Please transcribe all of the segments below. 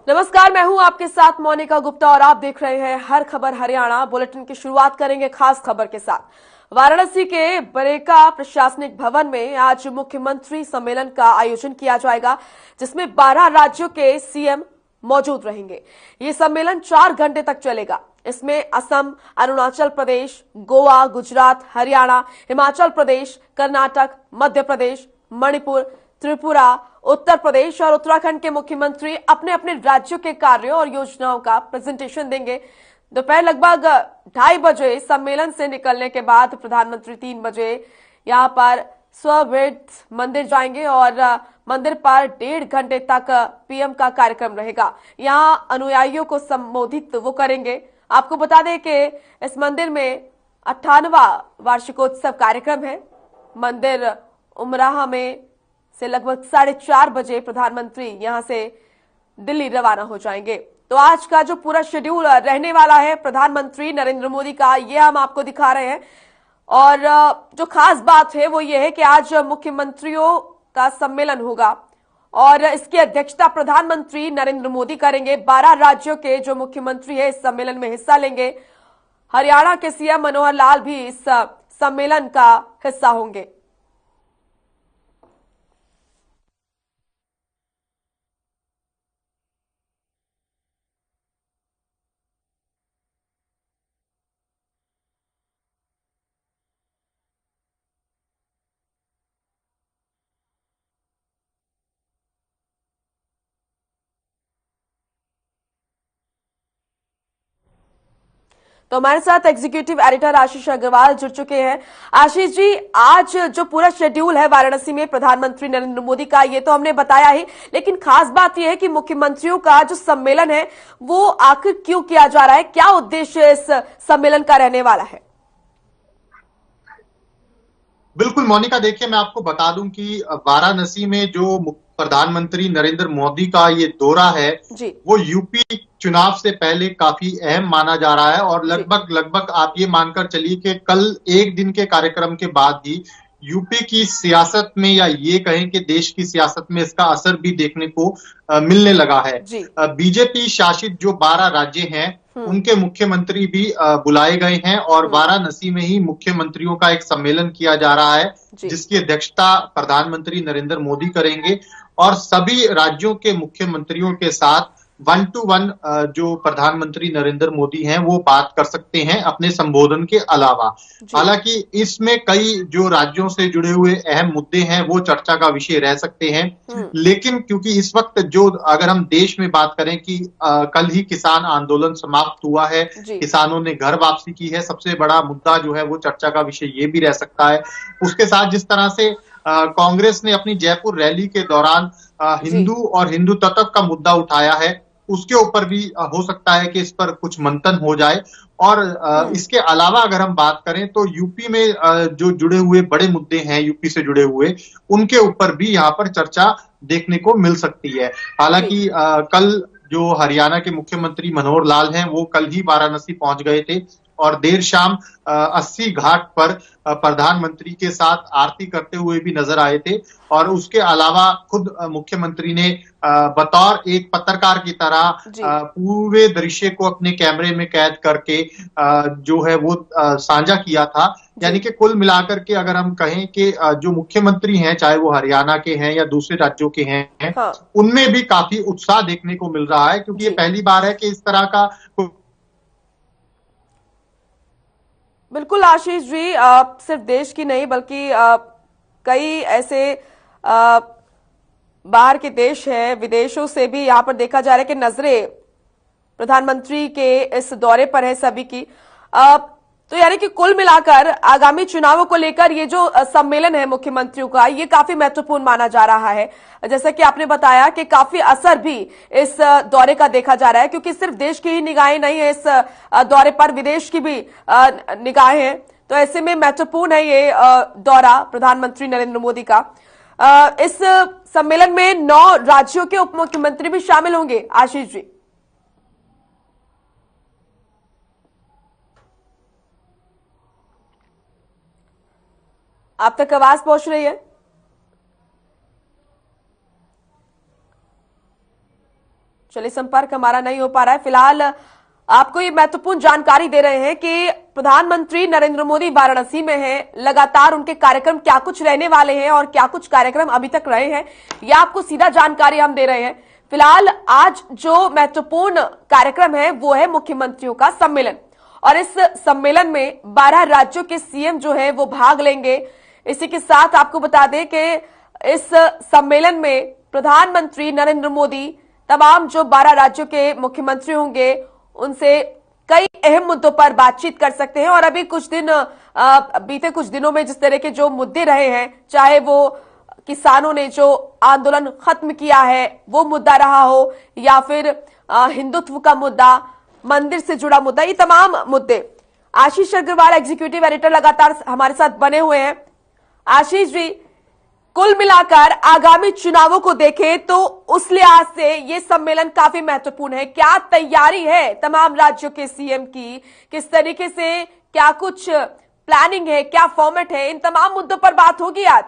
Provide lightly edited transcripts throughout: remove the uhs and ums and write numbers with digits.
नमस्कार, मैं हूं आपके साथ मोनिका गुप्ता और आप देख रहे हैं हर खबर हरियाणा। बुलेटिन की शुरुआत करेंगे खास खबर के साथ। वाराणसी के बरेका प्रशासनिक भवन में आज मुख्यमंत्री सम्मेलन का आयोजन किया जाएगा, जिसमें 12 राज्यों के सीएम मौजूद रहेंगे। ये सम्मेलन 4 घंटे तक चलेगा। इसमें असम, अरुणाचल प्रदेश, गोवा, गुजरात, हरियाणा, हिमाचल प्रदेश, कर्नाटक, मध्य प्रदेश, मणिपुर, त्रिपुरा, उत्तर प्रदेश और उत्तराखंड के मुख्यमंत्री अपने अपने राज्यों के कार्यों और योजनाओं का प्रेजेंटेशन देंगे। दोपहर लगभग 2:30 बजे सम्मेलन से निकलने के बाद प्रधानमंत्री 3 बजे यहां पर स्ववृद्ध मंदिर जाएंगे और मंदिर पर 1.5 घंटे तक पीएम का कार्यक्रम रहेगा। यहां अनुयायियों को संबोधित वो करेंगे। आपको बता दें कि इस मंदिर में 98वां वार्षिकोत्सव कार्यक्रम है। मंदिर उमराह में से लगभग 4:30 बजे प्रधानमंत्री यहां से दिल्ली रवाना हो जाएंगे। तो आज का जो पूरा शेड्यूल रहने वाला है प्रधानमंत्री नरेंद्र मोदी का, ये हम आपको दिखा रहे हैं। और जो खास बात है वो ये है कि आज मुख्यमंत्रियों का सम्मेलन होगा और इसकी अध्यक्षता प्रधानमंत्री नरेंद्र मोदी करेंगे। 12 राज्यों के जो मुख्यमंत्री है इस सम्मेलन में हिस्सा लेंगे। हरियाणा के सीएम मनोहर लाल भी इस सम्मेलन का हिस्सा होंगे। तो हमारे साथ एग्जीक्यूटिव एडिटर आशीष अग्रवाल जुड़ चुके हैं। आशीष जी, आज जो पूरा शेड्यूल है वाराणसी में प्रधानमंत्री नरेंद्र मोदी का, ये तो हमने बताया ही, लेकिन खास बात यह है कि मुख्यमंत्रियों का जो सम्मेलन है वो आखिर क्यों किया जा रहा है, क्या उद्देश्य इस सम्मेलन का रहने वाला है? बिल्कुल मोनिका, देखिए मैं आपको बता दूं कि वाराणसी में जो प्रधानमंत्री नरेंद्र मोदी का ये दौरा है जी वो यूपी चुनाव से पहले काफी अहम माना जा रहा है। और लगभग लगभग आप ये मानकर चलिए कि कल एक दिन के कार्यक्रम के बाद ही यूपी की सियासत में या ये कहें कि देश की सियासत में इसका असर भी देखने को मिलने लगा है। जी बीजेपी शासित जो 12 राज्य हैं उनके मुख्यमंत्री भी बुलाए गए हैं और वाराणसी में ही मुख्यमंत्रियों का एक सम्मेलन किया जा रहा है, जिसकी अध्यक्षता प्रधानमंत्री नरेंद्र मोदी करेंगे। और सभी राज्यों के मुख्यमंत्रियों के साथ 1 to 1 जो प्रधानमंत्री नरेंद्र मोदी हैं वो बात कर सकते हैं अपने संबोधन के अलावा। हालांकि इसमें कई जो राज्यों से जुड़े हुए अहम मुद्दे हैं वो चर्चा का विषय रह सकते हैं, लेकिन क्योंकि इस वक्त जो अगर हम देश में बात करें कि कल ही किसान आंदोलन समाप्त हुआ है, किसानों ने घर वापसी की है, सबसे बड़ा मुद्दा जो है वो चर्चा का विषय ये भी रह सकता है। उसके साथ जिस तरह से कांग्रेस ने अपनी जयपुर रैली के दौरान हिंदू और हिंदू तत्व का मुद्दा उठाया है, उसके ऊपर भी हो सकता है कि इस पर कुछ मंथन हो जाए। और इसके अलावा अगर हम बात करें तो यूपी में जो जुड़े हुए बड़े मुद्दे हैं यूपी से जुड़े हुए, उनके ऊपर भी यहाँ पर चर्चा देखने को मिल सकती है। हालांकि कल जो हरियाणा के मुख्यमंत्री मनोहर लाल हैं वो कल ही वाराणसी पहुंच गए थे और देर शाम 80 घाट पर प्रधानमंत्री के साथ आरती करते हुए भी नजर आए थे। और उसके अलावा खुद मुख्यमंत्री ने बतौर एक पत्रकार की तरह पूरे दृश्य को अपने कैमरे में कैद करके जो है वो साझा किया था। यानी कि कुल मिलाकर के अगर हम कहें कि जो मुख्यमंत्री हैं, चाहे वो हरियाणा के हैं या दूसरे राज्यों के हैं, उनमें भी काफी उत्साह देखने को मिल रहा है, क्योंकि ये पहली बार है कि इस तरह का। बिल्कुल आशीष जी, सिर्फ देश की नहीं बल्कि कई ऐसे बाहर के देश हैं, विदेशों से भी यहाँ पर देखा जा रहा है कि नजरें प्रधानमंत्री के इस दौरे पर है सभी की। तो यानी कि कुल मिलाकर आगामी चुनावों को लेकर ये जो सम्मेलन है मुख्यमंत्रियों का, ये काफी महत्वपूर्ण माना जा रहा है। जैसा कि आपने बताया कि काफी असर भी इस दौरे का देखा जा रहा है, क्योंकि सिर्फ देश की ही निगाहें नहीं है इस दौरे पर, विदेश की भी निगाहें हैं। तो ऐसे में महत्वपूर्ण है ये दौरा प्रधानमंत्री नरेंद्र मोदी का। इस सम्मेलन में 9 राज्यों के उप मुख्यमंत्री भी शामिल होंगे। आशीष जी, आप तक आवाज पहुंच रही है? चलिए, संपर्क हमारा नहीं हो पा रहा है। फिलहाल आपको ये महत्वपूर्ण जानकारी दे रहे हैं कि प्रधानमंत्री नरेंद्र मोदी वाराणसी में हैं। लगातार उनके कार्यक्रम क्या कुछ रहने वाले हैं और क्या कुछ कार्यक्रम अभी तक रहे हैं, यह आपको सीधा जानकारी हम दे रहे हैं। फिलहाल आज जो महत्वपूर्ण कार्यक्रम है वो है मुख्यमंत्रियों का सम्मेलन, और इस सम्मेलन में 12 राज्यों के सीएम जो है वो भाग लेंगे। इसी के साथ आपको बता दें कि इस सम्मेलन में प्रधानमंत्री नरेंद्र मोदी तमाम जो 12 राज्यों के मुख्यमंत्री होंगे उनसे कई अहम मुद्दों पर बातचीत कर सकते हैं। और अभी बीते कुछ दिनों में जिस तरह के जो मुद्दे रहे हैं, चाहे वो किसानों ने जो आंदोलन खत्म किया है वो मुद्दा रहा हो, या फिर हिंदुत्व का मुद्दा, मंदिर से जुड़ा मुद्दा, ये तमाम मुद्दे। आशीष अग्रवाल एग्जीक्यूटिव एडिटर लगातार हमारे साथ बने हुए हैं। आशीष जी, कुल मिलाकर आगामी चुनावों को देखें तो उस लिहाज से ये सम्मेलन काफी महत्वपूर्ण है। क्या तैयारी है तमाम राज्यों के सीएम की, किस तरीके से, क्या कुछ प्लानिंग है, क्या फॉर्मेट है, इन तमाम मुद्दों पर बात होगी आज?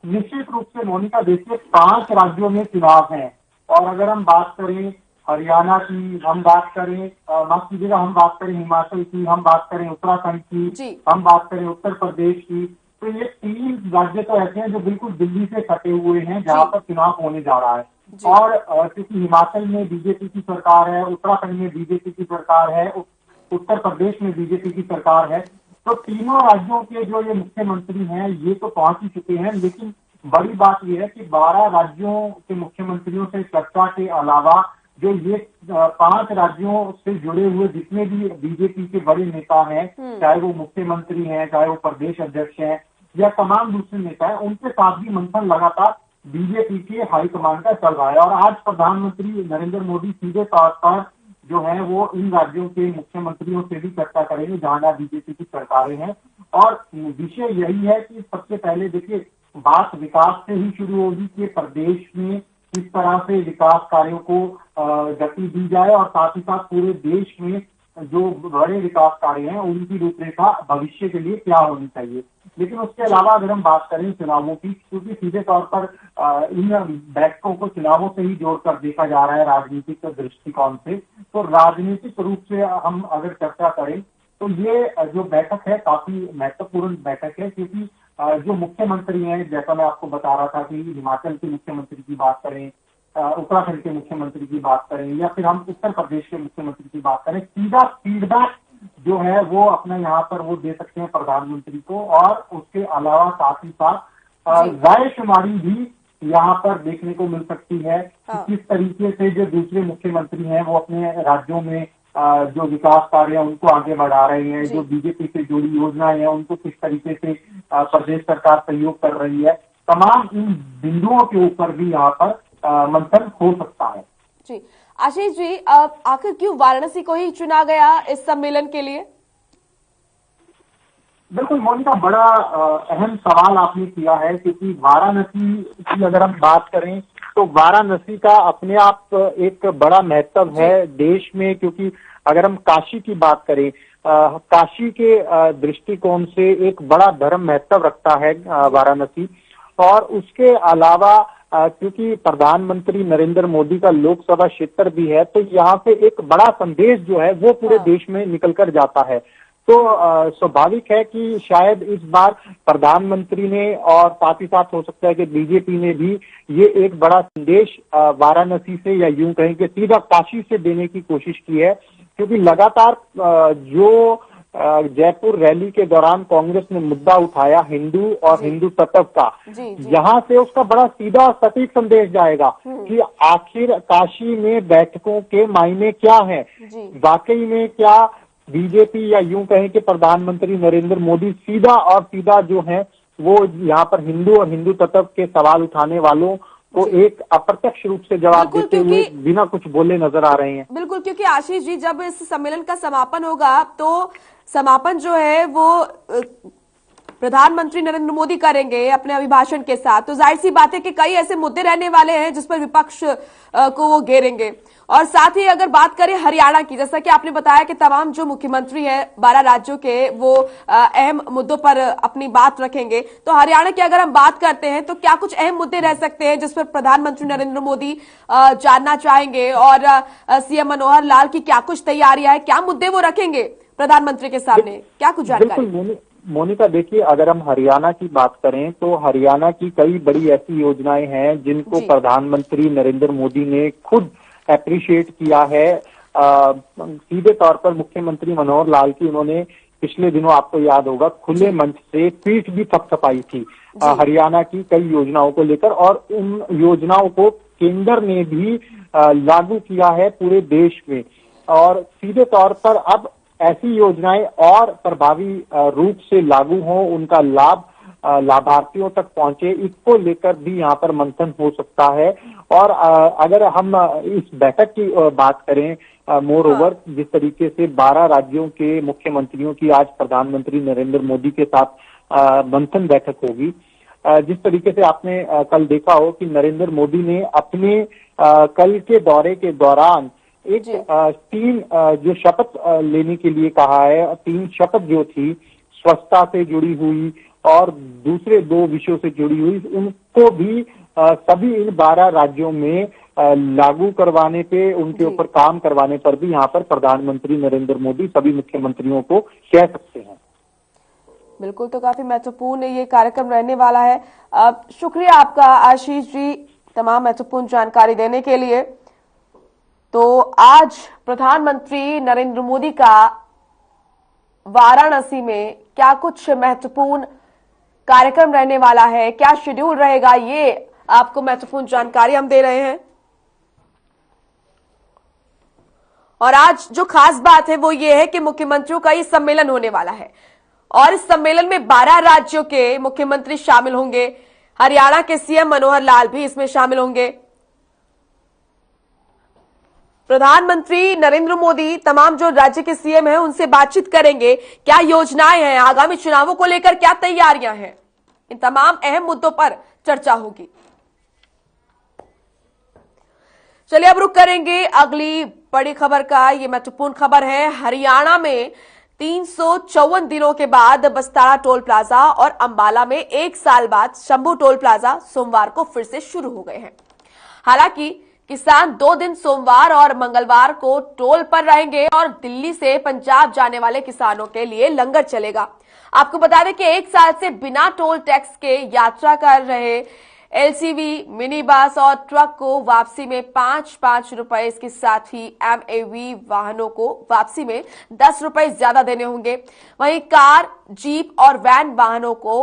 निश्चित रूप से मोनिका, देखिए 5 राज्यों में चुनाव हैं, और अगर हम बात करें हरियाणा की, हम बात करें माफ कीजिएगा, हम बात करें हिमाचल की, हम बात करें उत्तराखंड की, हम बात करें उत्तर प्रदेश की, तो ये 3 राज्य तो ऐसे हैं जो बिल्कुल दिल्ली से सटे हुए हैं जहां पर चुनाव होने जा रहा है। और क्योंकि हिमाचल में बीजेपी की सरकार है, उत्तराखंड में बीजेपी की सरकार है, उत्तर प्रदेश में बीजेपी की सरकार है, तो तीनों राज्यों के जो ये मुख्यमंत्री हैं ये तो पहुंच ही चुके हैं। लेकिन बड़ी बात यह है कि 12 राज्यों के मुख्यमंत्रियों से चर्चा के अलावा जो ये 5 राज्यों से जुड़े हुए जितने भी बीजेपी के बड़े नेता हैं, चाहे वो मुख्यमंत्री हैं, चाहे वो प्रदेश अध्यक्ष हैं, या तमाम दूसरे नेता हैं, उनके साथ भी मंथन लगातार बीजेपी के हाईकमान का चल रहा है। और आज प्रधानमंत्री नरेंद्र मोदी सीधे तौर पर जो है वो इन राज्यों के मुख्यमंत्रियों से भी चर्चा करेंगे जहां बीजेपी की सरकारें हैं। और विषय यही है कि सबसे पहले देखिए, बात विकास से ही शुरू होगी कि प्रदेश में किस तरह से विकास कार्यों को गति दी जाए, और साथ ही साथ पूरे देश में जो बड़े विकास कार्य हैं उनकी रूपरेखा भविष्य के लिए क्या होनी चाहिए। लेकिन उसके अलावा अगर हम बात करें चुनावों की, क्योंकि सीधे तौर पर इन बैठकों को चुनावों से ही जोड़कर देखा जा रहा है राजनीतिक दृष्टिकोण से, तो राजनीतिक रूप से हम अगर चर्चा करें तो ये जो बैठक है काफी महत्वपूर्ण बैठक है। क्योंकि जो मुख्यमंत्री हैं, जैसा मैं आपको बता रहा था कि हिमाचल के मुख्यमंत्री की बात करें, उत्तराखंड के मुख्यमंत्री की बात करें, या फिर हम उत्तर प्रदेश के मुख्यमंत्री की बात करें, सीधा फीडबैक जो है वो अपना यहाँ पर वो दे सकते हैं प्रधानमंत्री को। और उसके अलावा साथ ही साथ रायशुमारी भी यहाँ पर देखने को मिल सकती है कि किस तरीके से जो दूसरे मुख्यमंत्री हैं वो अपने राज्यों में जो विकास कार्य है उनको आगे बढ़ा रहे हैं, जो बीजेपी से जुड़ी योजनाएं हैं उनको किस तरीके से प्रदेश सरकार सहयोग कर रही है। तमाम इन बिंदुओं के ऊपर भी यहाँ पर मंथन हो सकता है। जी आशीष जी, आखिर क्यों वाराणसी को ही चुना गया इस सम्मेलन के लिए? बिल्कुल मोनिका, बड़ा अहम सवाल आपने किया है, क्योंकि वाराणसी की अगर हम बात करें तो वाराणसी का अपने आप एक बड़ा महत्व है देश में। क्योंकि अगर हम काशी की बात करें, काशी के दृष्टिकोण से एक बड़ा धर्म महत्व रखता है वाराणसी। और उसके अलावा क्योंकि प्रधानमंत्री नरेंद्र मोदी का लोकसभा क्षेत्र भी है, तो यहाँ से एक बड़ा संदेश जो है वो पूरे देश में निकल कर जाता है। तो स्वाभाविक है कि शायद इस बार प्रधानमंत्री ने और साथ ही साथ हो सकता है कि बीजेपी ने भी ये एक बड़ा संदेश वाराणसी से, या यूं कहें कि सीधा काशी से देने की कोशिश की है। क्योंकि लगातार जो जयपुर रैली के दौरान कांग्रेस ने मुद्दा उठाया हिंदू और हिंदू तत्व का, यहाँ से उसका बड़ा सीधा सटीक संदेश जाएगा कि आखिर काशी में बैठकों के मायने क्या हैं, वाकई में क्या बीजेपी या यूं कहें कि प्रधानमंत्री नरेंद्र मोदी सीधा और सीधा जो है वो यहाँ पर हिंदू और हिंदू तत्व के सवाल उठाने वालों को एक अप्रत्यक्ष रूप से जवाब देते हुए बिना कुछ बोले नजर आ रहे हैं। बिल्कुल, क्योंकि आशीष जी, जब इस सम्मेलन का समापन होगा तो समापन जो है वो प्रधानमंत्री नरेंद्र मोदी करेंगे अपने अभिभाषण के साथ, तो जाहिर सी बात है कि कई ऐसे मुद्दे रहने वाले हैं जिस पर विपक्ष को वो घेरेंगे। और साथ ही अगर बात करें हरियाणा की, जैसा कि आपने बताया कि तमाम जो मुख्यमंत्री हैं 12 राज्यों के, वो अहम मुद्दों पर अपनी बात रखेंगे। तो हरियाणा की अगर हम बात करते हैं तो क्या कुछ अहम मुद्दे रह सकते हैं जिस पर प्रधानमंत्री नरेंद्र मोदी जानना चाहेंगे, और सीएम मनोहर लाल की क्या कुछ तैयारियां है, क्या मुद्दे वो रखेंगे प्रधानमंत्री के सामने, क्या कुछ जानकारी? मोनिका, देखिए, अगर हम हरियाणा की बात करें तो हरियाणा की कई बड़ी ऐसी योजनाएं हैं जिनको प्रधानमंत्री नरेंद्र मोदी ने खुद एप्रिशिएट किया है। सीधे तौर पर मुख्यमंत्री मनोहर लाल की उन्होंने पिछले दिनों, आपको याद होगा, खुले मंच से पीठ भी थपथपाई थी हरियाणा की कई योजनाओं को लेकर, और उन योजनाओं को केंद्र ने भी लागू किया है पूरे देश में। और सीधे तौर पर अब ऐसी योजनाएं और प्रभावी रूप से लागू हों, उनका लाभ लाभार्थियों तक पहुंचे, इसको लेकर भी यहाँ पर मंथन हो सकता है। और अगर हम इस बैठक की बात करें, मोर ओवर जिस तरीके से 12 राज्यों के मुख्यमंत्रियों की आज प्रधानमंत्री नरेंद्र मोदी के साथ मंथन बैठक होगी, जिस तरीके से आपने कल देखा हो कि नरेंद्र मोदी ने अपने कल के दौरे के दौरान एक 3 जो शपथ लेने के लिए कहा है, 3 शपथ जो थी स्वच्छता से जुड़ी हुई और दूसरे 2 विषयों से जुड़ी हुई, उनको भी सभी इन 12 राज्यों में लागू करवाने पे, उनके ऊपर काम करवाने पर भी यहाँ पर प्रधानमंत्री नरेंद्र मोदी सभी मुख्यमंत्रियों को कह सकते हैं। बिल्कुल, तो काफी महत्वपूर्ण ये कार्यक्रम रहने वाला है। शुक्रिया आपका आशीष जी तमाम महत्वपूर्ण जानकारी देने के लिए। तो आज प्रधानमंत्री नरेंद्र मोदी का वाराणसी में क्या कुछ महत्वपूर्ण कार्यक्रम रहने वाला है, क्या शेड्यूल रहेगा, ये आपको महत्वपूर्ण जानकारी हम दे रहे हैं। और आज जो खास बात है वो ये है कि मुख्यमंत्रियों का ये सम्मेलन होने वाला है, और इस सम्मेलन में 12 राज्यों के मुख्यमंत्री शामिल होंगे। हरियाणा के सीएम मनोहर लाल भी इसमें शामिल होंगे। प्रधानमंत्री नरेंद्र मोदी तमाम जो राज्य के सीएम हैं उनसे बातचीत करेंगे, क्या योजनाएं हैं, आगामी चुनावों को लेकर क्या तैयारियां हैं, इन तमाम अहम मुद्दों पर चर्चा होगी। चलिए अब रुक करेंगे अगली बड़ी खबर का। ये महत्वपूर्ण खबर है, हरियाणा में 354 दिनों के बाद बस्तारा टोल प्लाजा और अंबाला में 1 साल बाद शंभू टोल प्लाजा सोमवार को फिर से शुरू हो गए हैं। हालांकि किसान 2 दिन सोमवार और मंगलवार को टोल पर रहेंगे, और दिल्ली से पंजाब जाने वाले किसानों के लिए लंगर चलेगा। आपको बता दें कि 1 साल से बिना टोल टैक्स के यात्रा कर रहे एलसीवी, मिनी बस और ट्रक को वापसी में 5-5 रुपए, इसके साथ ही एमएवी वाहनों को वापसी में 10 रुपए ज्यादा देने होंगे। वहीं कार, जीप और वैन वाहनों को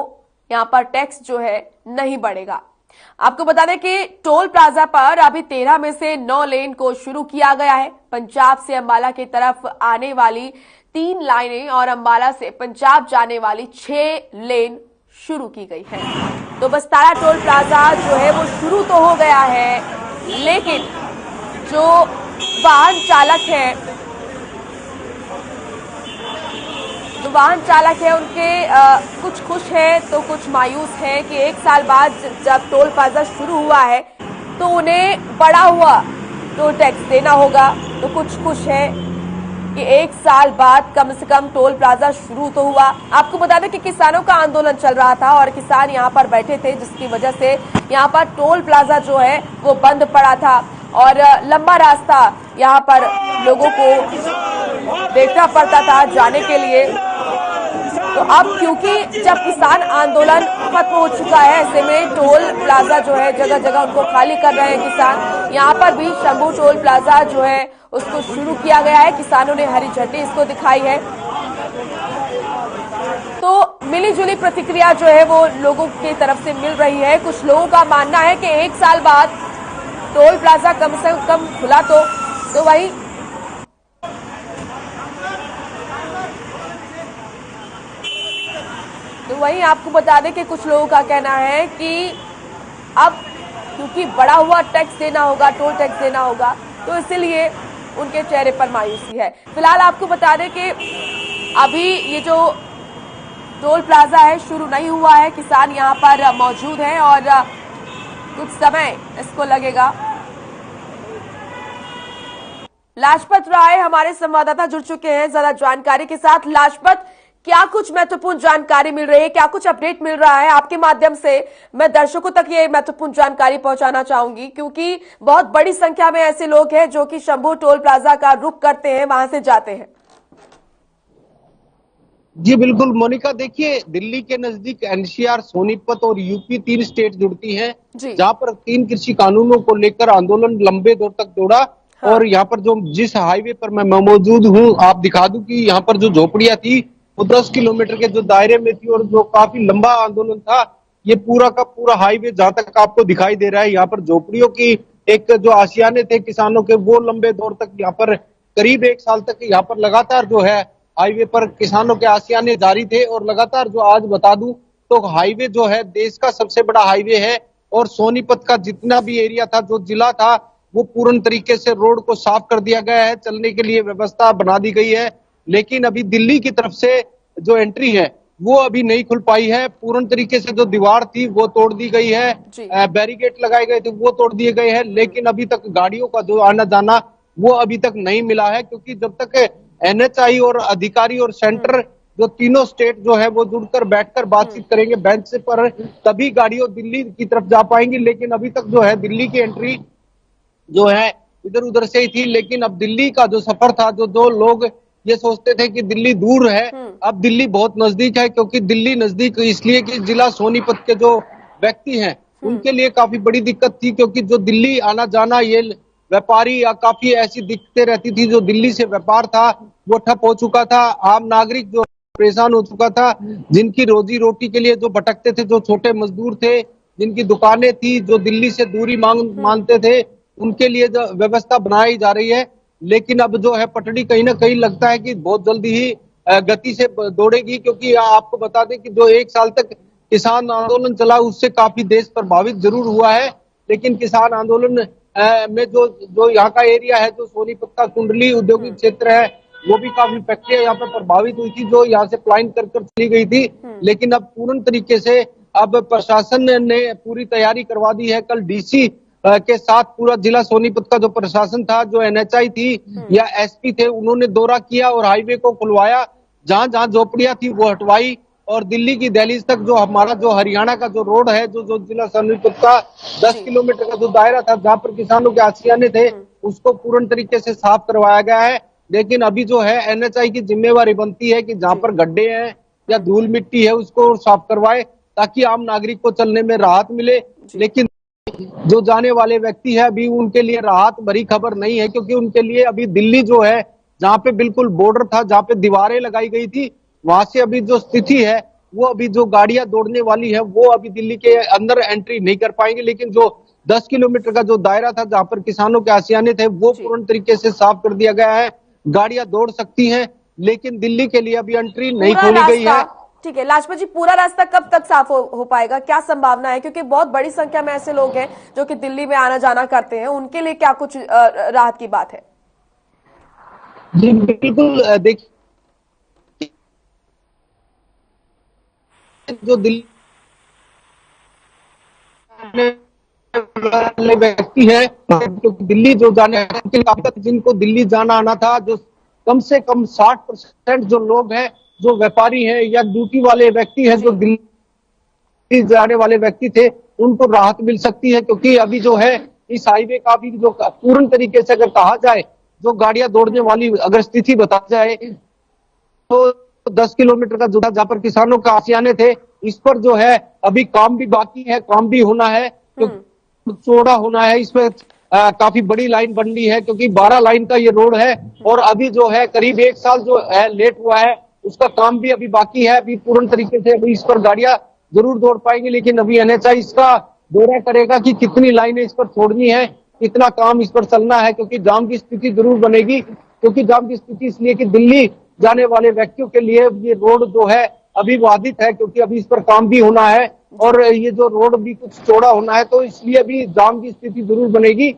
यहां पर टैक्स जो है नहीं बढ़ेगा। आपको बता दें कि टोल प्लाजा पर अभी 13 में से 9 लेन को शुरू किया गया है। पंजाब से अंबाला की तरफ आने वाली 3 लाइनें और अंबाला से पंजाब जाने वाली 6 लेन शुरू की गई है। तो बस्तारा टोल प्लाजा जो है वो शुरू तो हो गया है, लेकिन जो वाहन चालक है उनके कुछ खुश है तो कुछ मायूस है कि 1 साल बाद जब टोल प्लाजा शुरू हुआ है तो उन्हें बढ़ा हुआ टोल टैक्स देना होगा। तो कुछ खुश है कि 1 साल बाद कम से कम टोल प्लाजा शुरू तो हुआ। आपको बता दें कि किसानों का आंदोलन चल रहा था और किसान यहां पर बैठे थे, जिसकी वजह से यहां पर टोल प्लाजा जो है वो बंद पड़ा था और लंबा रास्ता यहां पर लोगों को देखना पड़ता था जाने के लिए। तो अब क्योंकि जब किसान आंदोलन खत्म हो चुका है, ऐसे में टोल प्लाजा जो है जगह जगह उनको खाली कर रहे हैं किसान। यहाँ पर भी शंभू टोल प्लाजा जो है उसको शुरू किया गया है, किसानों ने हरी झंडी इसको दिखाई है। तो मिली जुली प्रतिक्रिया जो है वो लोगों की तरफ से मिल रही है। कुछ लोगों का मानना है कि 1 साल बाद टोल प्लाजा कम से कम खुला तो वहीं आपको बता दें कि कुछ लोगों का कहना है कि अब क्योंकि बढ़ा हुआ टैक्स देना होगा, टोल टैक्स देना होगा, तो इसीलिए उनके चेहरे पर मायूसी है। फिलहाल आपको बता दें कि अभी ये जो टोल प्लाजा है, शुरू नहीं हुआ है। किसान यहाँ पर मौजूद हैं और कुछ समय इसको लगेगा। लाजपत राय हमारे संवाददाता जुड़ चुके हैं ज्यादा जानकारी के साथ। लाजपत, क्या कुछ महत्वपूर्ण जानकारी मिल रही है, क्या कुछ अपडेट मिल रहा है? आपके माध्यम से मैं दर्शकों तक ये महत्वपूर्ण जानकारी पहुंचाना चाहूंगी, क्योंकि बहुत बड़ी संख्या में ऐसे लोग हैं जो कि शंभू टोल प्लाजा का रुख करते हैं, वहां से जाते हैं। जी बिल्कुल मोनिका, देखिए दिल्ली के नजदीक एनसीआर, सोनीपत और यूपी 3 स्टेट जुड़ती हैं, जहां पर 3 कृषि कानूनों को लेकर आंदोलन लंबे दौर तक दौड़ा। हाँ। और यहाँ पर जो जिस हाईवे पर मैं मौजूद हूँ, आप दिखा दूं कि यहाँ पर जो झोपड़ियां थी वो 10 किलोमीटर के जो दायरे में थी और जो काफी लंबा आंदोलन था। ये पूरा का पूरा हाईवे जहां तक आपको दिखाई दे रहा है, यहाँ पर झोपड़ियों की एक जो आशियाने थे किसानों के, वो लंबे दौर तक यहाँ पर करीब 1 साल तक यहाँ पर लगातार जो है हाईवे पर किसानों के आशियाने जारी थे। और लगातार जो आज बता दूं तो हाईवे जो है देश का सबसे बड़ा हाईवे है और सोनीपत का जितना भी एरिया था, जो जिला था, वो पूर्ण तरीके से रोड को साफ कर दिया गया है, चलने के लिए व्यवस्था बना दी गई है। लेकिन अभी दिल्ली की तरफ से जो एंट्री है वो अभी नहीं खुल पाई है। पूर्ण तरीके से जो दीवार थी वो तोड़ दी गई है, बैरिकेड लगाए गए थे वो तोड़ दिए गए हैं, लेकिन अभी तक गाड़ियों का जो आना जाना वो अभी तक नहीं मिला है। क्योंकि जब तक एनएचआई और अधिकारी और सेंटर जो तीनों स्टेट जो है वो जुड़कर बैठकर बातचीत करेंगे बेंच पर, तभी गाड़ियों दिल्ली की तरफ जा पाएंगी। लेकिन अभी तक जो है दिल्ली की एंट्री जो है इधर उधर से ही थी। लेकिन अब दिल्ली का जो सफर था, जो लोग ये सोचते थे कि दिल्ली दूर है, अब दिल्ली बहुत नजदीक है। क्योंकि दिल्ली नजदीक इसलिए कि जिला सोनीपत के जो व्यक्ति हैं उनके लिए काफी बड़ी दिक्कत थी, क्योंकि जो दिल्ली आना जाना ये व्यापारी या काफी ऐसी दिक्कतें रहती थी। जो दिल्ली से व्यापार था वो ठप हो चुका था, आम नागरिक जो परेशान हो चुका था, जिनकी रोजी रोटी के लिए जो भटकते थे, जो छोटे मजदूर थे, जिनकी दुकानें थी, जो दिल्ली से दूरी मानते थे, उनके लिए जो व्यवस्था बनाई जा रही है। लेकिन अब जो है पटड़ी कहीं ना कहीं लगता है कि बहुत जल्दी ही गति से दौड़ेगी। क्योंकि आपको बता दें कि जो 1 साल तक किसान आंदोलन चला उससे काफी देश प्रभावित जरूर हुआ है, लेकिन किसान आंदोलन में जो यहाँ का एरिया है, जो सोनीपत का कुंडली औद्योगिक क्षेत्र है, वो भी काफी फैक्ट्रियां यहाँ पर प्रभावित हुई थी, जो यहाँ से पलायन कर चली गई थी। लेकिन अब पूर्ण तरीके से अब प्रशासन ने पूरी तैयारी करवा दी है। कल डीसी के साथ पूरा जिला सोनीपत का जो प्रशासन था, जो एनएचआई थी या एसपी थे, उन्होंने दौरा किया और हाईवे को खुलवाया। जहां जहां झोपड़ियां थी वो हटवाई और दिल्ली की दहलीज तक जो हमारा जो हरियाणा का जो रोड है, जो जिला सोनीपत का 10 किलोमीटर का जो दायरा था जहां पर किसानों के आशियाने थे, उसको पूर्ण तरीके से साफ करवाया गया है। लेकिन अभी जो है एनएचआई की जिम्मेवारी बनती है कि जहां पर गड्ढे हैं या धूल मिट्टी है उसको साफ करवाए, ताकि आम नागरिक को चलने में राहत मिले। लेकिन जो जाने वाले व्यक्ति है अभी उनके लिए राहत भरी खबर नहीं है, क्योंकि उनके लिए अभी दिल्ली जो है, जहाँ पे बिल्कुल बॉर्डर था, जहाँ पे दीवारें लगाई गई थी, वहां से अभी जो स्थिति है वो अभी जो गाड़ियां दौड़ने वाली है वो अभी दिल्ली के अंदर एंट्री नहीं कर पाएंगे। लेकिन जो 10 किलोमीटर का जो दायरा था जहाँ पर किसानों के आशियाने थे वो पूर्ण तरीके से साफ कर दिया गया है, गाड़ियां दौड़ सकती हैं। लेकिन दिल्ली के लिए अभी एंट्री नहीं खोली गई है। ठीक है लाजपत जी, पूरा रास्ता कब तक साफ हो पाएगा, क्या संभावना है? क्योंकि बहुत बड़ी संख्या में ऐसे लोग हैं जो कि दिल्ली में आना जाना करते हैं, उनके लिए क्या कुछ राहत की बात है? जी बिल्कुल, देखिए जो दिल्ली व्यक्ति है, दिल्ली जो जाने जिनको दिल्ली जाना आना था, जो कम से कम 60% जो लोग हैं, जो व्यापारी हैं या ड्यूटी वाले व्यक्ति हैं, जो दिल्ली जाने वाले व्यक्ति थे, उनको राहत मिल सकती है। क्योंकि अभी जो है इस हाईवे का भी जो पूर्ण तरीके से अगर कहा जाए, जो गाड़ियां दौड़ने वाली अगर स्थिति बता जाए, तो 10 किलोमीटर का जुड़ा जहां पर किसानों का आशियाने थे, इस पर जो है अभी काम भी बाकी है, काम भी होना है, तो चौड़ा होना है। इसमें काफी बड़ी लाइन बननी है, क्योंकि 12 लाइन का ये रोड है और अभी जो है करीब 1 साल जो है लेट हुआ है, उसका काम भी अभी बाकी है। अभी पूर्ण तरीके से अभी इस पर गाड़ियां जरूर दौड़ पाएंगी, लेकिन अभी एनएचआई इसका दौरा करेगा कि कितनी लाइनें इस पर छोड़नी है, कितना काम इस पर चलना है। क्योंकि जाम की स्थिति जरूर बनेगी, क्योंकि जाम की स्थिति इसलिए कि दिल्ली जाने वाले व्यक्तियों के लिए ये रोड जो है अभी बाधित है, क्योंकि अभी इस पर काम भी होना है और ये जो रोड भी कुछ चौड़ा होना है, तो इसलिए भी जाम की स्थिति जरूर बनेगी।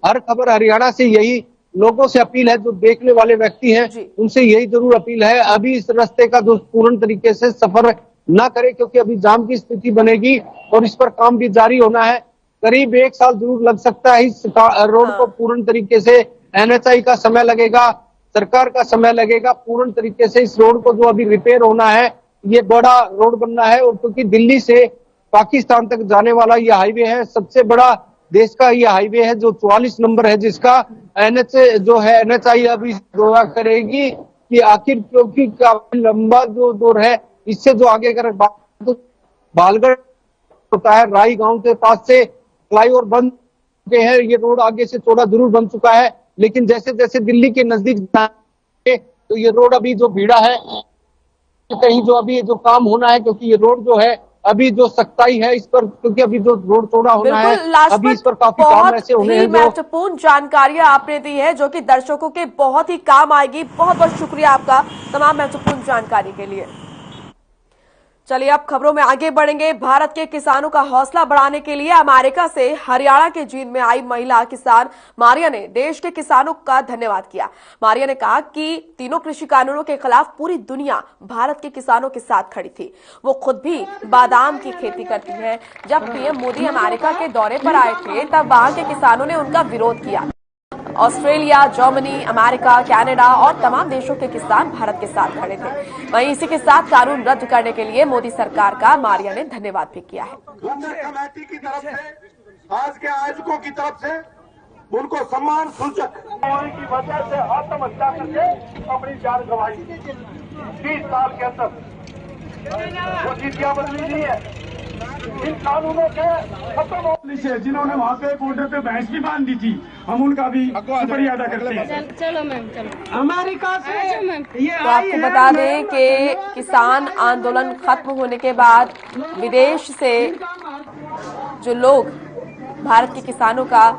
हर खबर हरियाणा से यही लोगों से अपील है, जो देखने वाले व्यक्ति हैं उनसे यही जरूर अपील है, अभी इस रास्ते का जो पूर्ण तरीके से सफर न करे, क्योंकि अभी जाम की स्थिति बनेगी और इस पर काम भी जारी होना है। करीब 1 साल जरूर लग सकता है इस रोड को पूर्ण तरीके से, NHAI का समय लगेगा, सरकार का समय लगेगा, पूर्ण तरीके से इस रोड को जो अभी रिपेयर होना है, ये बड़ा रोड बनना है। और क्योंकि दिल्ली से पाकिस्तान तक जाने वाला ये हाईवे है, सबसे बड़ा देश का ये हाईवे है, जो 44 नंबर है, जिसका NHAI अभी दौरा करेगी कि आखिर, क्योंकि काफी लंबा जो दौर है, इससे जो आगे अगर बालगढ़ होता है, राई गांव के पास से फ्लाईओवर बन चुके हैं, ये रोड आगे से चौड़ा जरूर बन चुका है, लेकिन जैसे जैसे दिल्ली के नजदीक तो ये रोड अभी जो भीड़ा है, कहीं जो अभी जो काम होना है, क्योंकि ये रोड जो है अभी जो सख्ताई है इस पर, क्योंकि अभी जो रोड चौड़ा होना है, अभी इस पर काफी काम ऐसे होने हैं। महत्वपूर्ण जानकारियां आपने दी है जो कि दर्शकों के बहुत ही काम आएगी। बहुत बहुत शुक्रिया आपका तमाम महत्वपूर्ण जानकारी के लिए। चलिए अब खबरों में आगे बढ़ेंगे। भारत के किसानों का हौसला बढ़ाने के लिए अमेरिका से हरियाणा के जींद में आई महिला किसान मारिया ने देश के किसानों का धन्यवाद किया। मारिया ने कहा कि तीनों कृषि कानूनों के खिलाफ पूरी दुनिया भारत के किसानों के साथ खड़ी थी। वो खुद भी बादाम की खेती करती हैं। जब पीएम मोदी अमेरिका के दौरे पर आए थे, तब वहां के किसानों ने उनका विरोध किया। ऑस्ट्रेलिया, जर्मनी, अमेरिका, कनाडा और तमाम देशों के किसान भारत के साथ खड़े थे। वहीं इसी के साथ कानून रद्द करने के लिए मोदी सरकार का मारिया ने धन्यवाद भी किया है। कमेटी की तरफ से, आज के आयोजकों की तरफ से उनको सम्मान सूचक की वजह से आत्महत्या करके अपनी जान गंवाई 30 साल के अंदर, वो चीटियां बदली नहीं है। इन कानूनों के खत्म से जिन्होंने वहाँ पे बॉर्डर पे भैंस भी बांध दी थी, हम उनका भी शुक्रिया अदा करते हैं। चलो मैम, चलो अमेरिका से ये तो आपको बता दें कि किसान आंदोलन खत्म होने के बाद विदेश से जो लोग भारत के किसानों का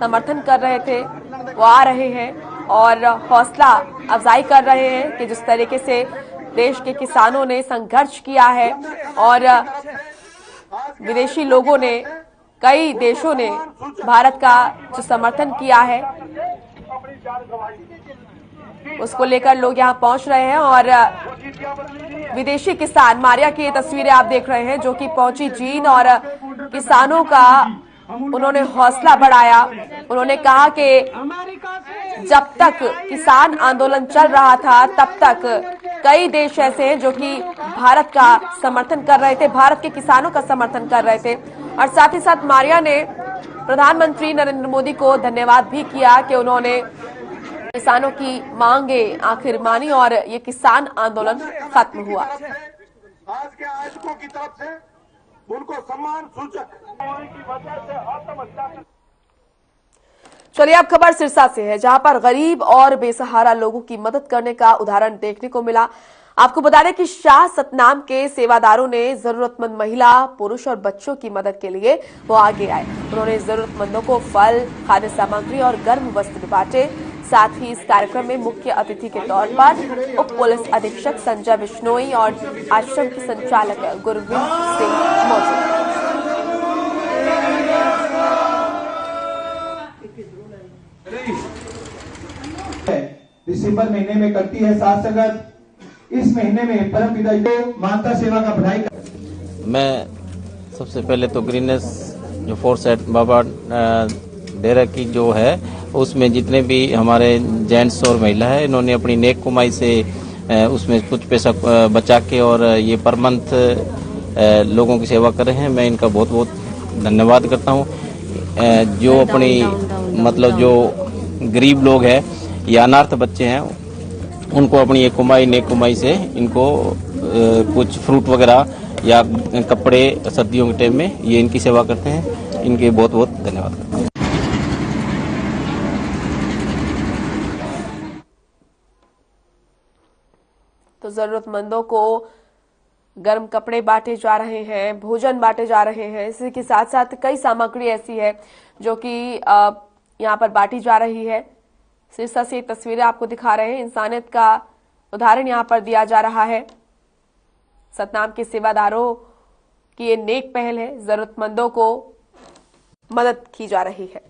समर्थन कर रहे थे, वो आ रहे हैं और हौसला अफजाई कर रहे हैं कि जिस तरीके से देश के किसानों ने संघर्ष किया है और विदेशी लोगों ने, कई देशों ने भारत का जो समर्थन किया है, उसको लेकर लोग यहां पहुंच रहे हैं। और विदेशी किसान मारिया की ये तस्वीरें आप देख रहे हैं, जो कि पहुंची जींद और किसानों का उन्होंने हौसला बढ़ाया। उन्होंने कहा कि जब तक किसान आंदोलन चल रहा था, तब तक कई देश ऐसे हैं जो कि भारत का समर्थन कर रहे थे, भारत के किसानों का समर्थन कर रहे थे। और साथ ही साथ मारिया ने प्रधानमंत्री नरेंद्र मोदी को धन्यवाद भी किया कि उन्होंने किसानों की मांगे आखिर मानी और ये किसान आंदोलन खत्म हुआ। आज के आयोजकों की तरफ से उनको सम्मान सूचक की वजह से आत्महत्या। चलिए अब खबर सिरसा से है, जहां पर गरीब और बेसहारा लोगों की मदद करने का उदाहरण देखने को मिला। आपको बता दें कि शाह सतनाम के सेवादारों ने जरूरतमंद महिला, पुरुष और बच्चों की मदद के लिए वो आगे आए। उन्होंने जरूरतमंदों को फल, खाद्य सामग्री और गर्म वस्त्र बांटे। साथ ही इस कार्यक्रम में मुख्य अतिथि के तौर पर उप पुलिस अधीक्षक संजय बिश्नोई और आश्रम के संचालक गुरविंद सिंह मौजूद। दिसंबर महीने में करती है साथ संगत। इस महीने में परम पिता को मानता सेवा का बढ़ाई। मैं सबसे पहले तो ग्रीनेस जो फोर्स है बाबा डेरा की जो है, उसमें जितने भी हमारे जेंट्स और महिला है, इन्होंने अपनी नेक कमाई से उसमें कुछ पैसा बचा के और ये पर मंथ लोगों की सेवा कर रहे हैं। मैं इनका बहुत बहुत धन्यवाद करता हूँ। जो अपनी मतलब जो गरीब लोग हैं या अनाथ बच्चे हैं, उनको अपनी ये कमाई नेक कमाई से इनको कुछ फ्रूट वगैरह या कपड़े सर्दियों के टाइम में ये इनकी सेवा करते हैं। इनके बहुत बहुत धन्यवाद करता हूँ। तो जरूरतमंदों को गर्म कपड़े बांटे जा रहे हैं, भोजन बांटे जा रहे हैं। इसी के साथ साथ कई सामग्री ऐसी है जो कि यहाँ पर बांटी जा रही है। सिरसा से तस्वीरें आपको दिखा रहे हैं। इंसानियत का उदाहरण यहाँ पर दिया जा रहा है। सतनाम के सेवादारों की ये नेक पहल है, जरूरतमंदों को मदद की जा रही है।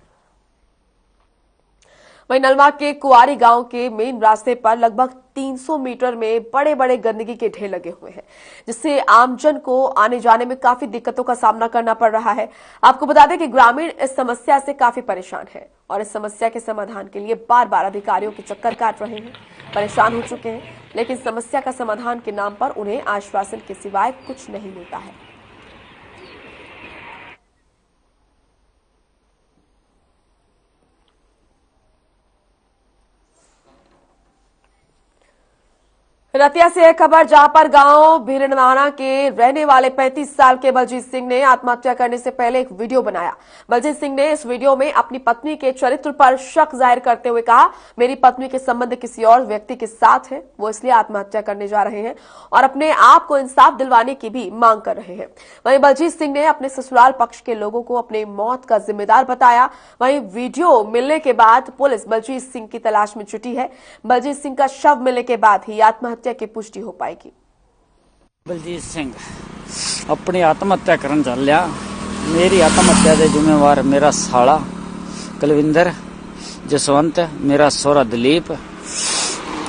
वहीं नलवा के कुआरी गांव के मेन रास्ते पर लगभग 300 मीटर में बड़े बड़े गंदगी के ढेर लगे हुए हैं, जिससे आमजन को आने जाने में काफी दिक्कतों का सामना करना पड़ रहा है। आपको बता दें कि ग्रामीण इस समस्या से काफी परेशान है और इस समस्या के समाधान के लिए बार बार अधिकारियों के चक्कर काट रहे हैं, परेशान हो चुके हैं, लेकिन समस्या का समाधान के नाम पर उन्हें आश्वासन के सिवाय कुछ नहीं मिलता है। रतिया से एक खबर, जहां पर गांव भीरनवाना के रहने वाले 35 साल के बलजीत सिंह ने आत्महत्या करने से पहले एक वीडियो बनाया। बलजीत सिंह ने इस वीडियो में अपनी पत्नी के चरित्र पर शक जाहिर करते हुए कहा, मेरी पत्नी के संबंध किसी और व्यक्ति के साथ है, वो इसलिए आत्महत्या करने जा रहे हैं और अपने आप को इंसाफ दिलवाने की भी मांग कर रहे हैं। वहीं बलजीत सिंह ने अपने ससुराल पक्ष के लोगों को अपनी मौत का जिम्मेदार बताया। वहीं वीडियो मिलने के बाद पुलिस बलजीत सिंह की तलाश में जुटी है। बलजीत सिंह का शव मिलने के बाद ही आत्महत्या की पुष्टि हो पाएगी। बलजीत सिंह अपनी आत्महत्या करन चल लिया। मेरी आत्महत्या के जिम्मेवार मेरा साला कुलविंदर, जसवंत, मेरा सोहरा दिलीप,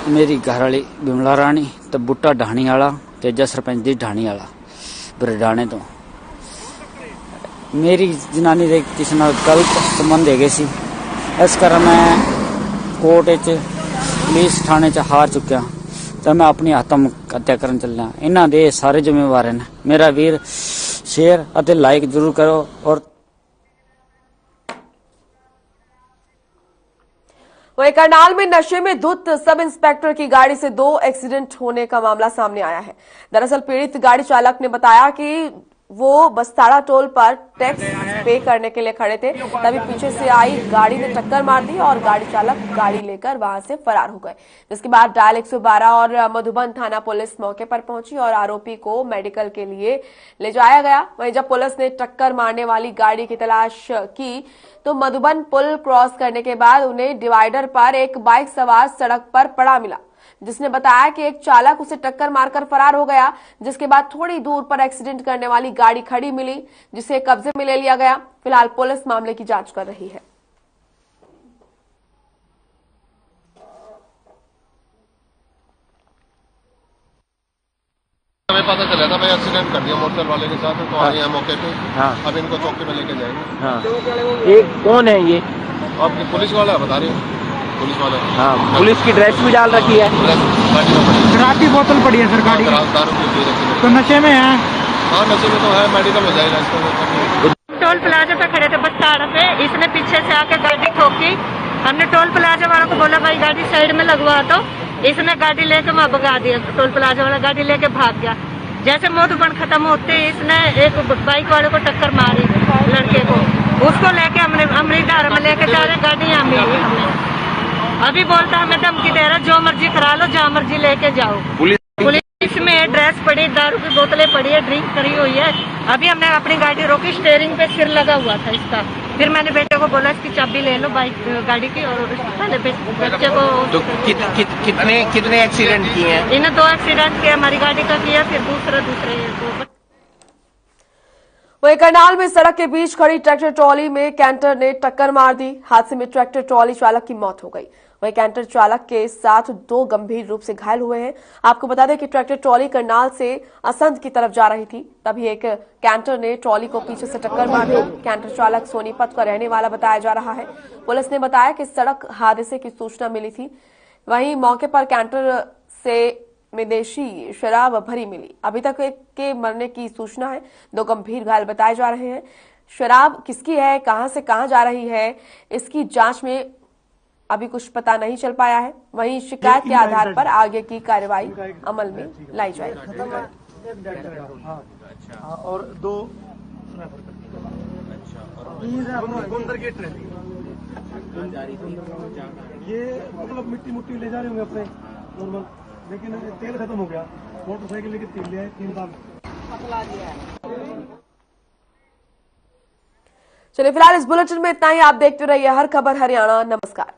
मेरी घरवाली बिमला रानी ते बूटा ढाणी वाला तेजा सरपंच दी ढाणी वाला बरडाने तो मेरी जनानी दे किसी नाल गलत संबंध है सी। इस कारण मैं कोर्ट पुलिस थाने च हार चुकिया तो मैं अपनी आत्महत्या करन चलिया। इन्हां दे सारे जिम्मेवार हैं। मेरा वीर शेयर अते लाइक जरूर करो। और वहीं करनाल में नशे में धुत सब इंस्पेक्टर की गाड़ी से 2 एक्सीडेंट होने का मामला सामने आया है। दरअसल पीड़ित गाड़ी चालक ने बताया कि वो बस्ताड़ा टोल पर टैक्स पे करने के लिए खड़े थे, तभी पीछे से आई गाड़ी ने टक्कर मार दी और गाड़ी चालक गाड़ी लेकर वहां से फरार हो गए। जिसके बाद डायल 112 और मधुबन थाना पुलिस मौके पर पहुंची और आरोपी को मेडिकल के लिए ले जाया गया। वहीं जब पुलिस ने टक्कर मारने वाली गाड़ी की तलाश की तो मधुबन पुल क्रॉस करने के बाद उन्हें डिवाइडर पर एक बाइक सवार सड़क पर पड़ा मिला, जिसने बताया कि एक चालक उसे टक्कर मारकर फरार हो गया। जिसके बाद थोड़ी दूर पर एक्सीडेंट करने वाली गाड़ी खड़ी मिली, जिसे कब्जे में ले लिया गया। फिलहाल पुलिस मामले की जांच कर रही है। हमें पता चला था भाई एक्सीडेंट कर दिया मोटरसाइकिल वाले के साथ, तो आए हैं मौके पे। अब इनको चौकी में लेके जाएंगे। ये कौन है ये? आपकी पुलिस वाला बता रहे हैं। पुलिस वाला, हाँ, पुलिस की ड्रेस भी डाल रखी है। शराब की बोतल पड़ी है सर गाड़ी में। तो नशे में है? हाँ नशे में तो है, मेडिकल हो जाएगा इसको। टोल प्लाजा पे खड़े थे बस्ताड़ा पे, इसने पीछे से आके गाड़ी ठोकी। हमने टोल प्लाजा वालों को बोला भाई गाड़ी साइड में लगवा दो, इसने गाड़ी लेके वहाँ भगा दिया। टोल प्लाजा वाला गाड़ी लेके भाग गया। जैसे मोटरबन खत्म होते इसने एक बाइक वाले को टक्कर मारी, लड़के को, उसको लेके हमने अमृतधारा में लेके जा रहे, गाड़ी यहाँ मिली हमें। अभी बोलता हमें धमकी दे रहा, जो मर्जी करा लो, जहाँ मर्जी लेके जाओ। पुलिस में ड्रेस पड़ी, दारू की बोतलें पड़ी है, ड्रिंक करी हुई है। अभी हमने अपनी गाड़ी रोकी, स्टीयरिंग पे सिर लगा हुआ था इसका। फिर मैंने बेटे को बोला इसकी चाबी ले लो बाइक गाड़ी की, और पहले बच्चे को। तो कितने एक्सीडेंट किए हैं? इन्हें 2 एक्सीडेंट किया, हमारी गाड़ी का किया, फिर दूसरे। वहीं करनाल में सड़क के बीच खड़ी ट्रैक्टर ट्रॉली में कैंटर ने टक्कर मार दी। हादसे में ट्रैक्टर ट्रॉली चालक की मौत हो गई। वहीं कैंटर चालक के साथ 2 गंभीर रूप से घायल हुए हैं। आपको बता दें कि ट्रैक्टर ट्रॉली करनाल से असंध की तरफ जा रही थी, तभी एक कैंटर ने ट्रॉली को पीछे से टक्कर मार दी। कैंटर चालक सोनीपत का रहने वाला बताया जा रहा है। पुलिस ने बताया कि सड़क हादसे की सूचना मिली थी। वहीं मौके पर कैंटर से में देशी शराब भरी मिली। अभी तक एक के मरने की सूचना है, 2 गंभीर घायल बताए जा रहे हैं। शराब किसकी है, कहां से कहां जा रही है, इसकी जांच में अभी कुछ पता नहीं चल पाया है। वहीं शिकायत के आधार पर आगे की कार्रवाई अमल में लाई जाएगी। और 2 ये मतलब मिट्टी ले जा रहे होंगे अपने नॉर्मल, लेकिन तेल खत्म हो गया। मोटरसाइकिल लेके तेल ले आए 3 बार। चलिए फिलहाल इस बुलेटिन में इतना ही। आप देखते रहिए हर खबर हरियाणा। नमस्कार।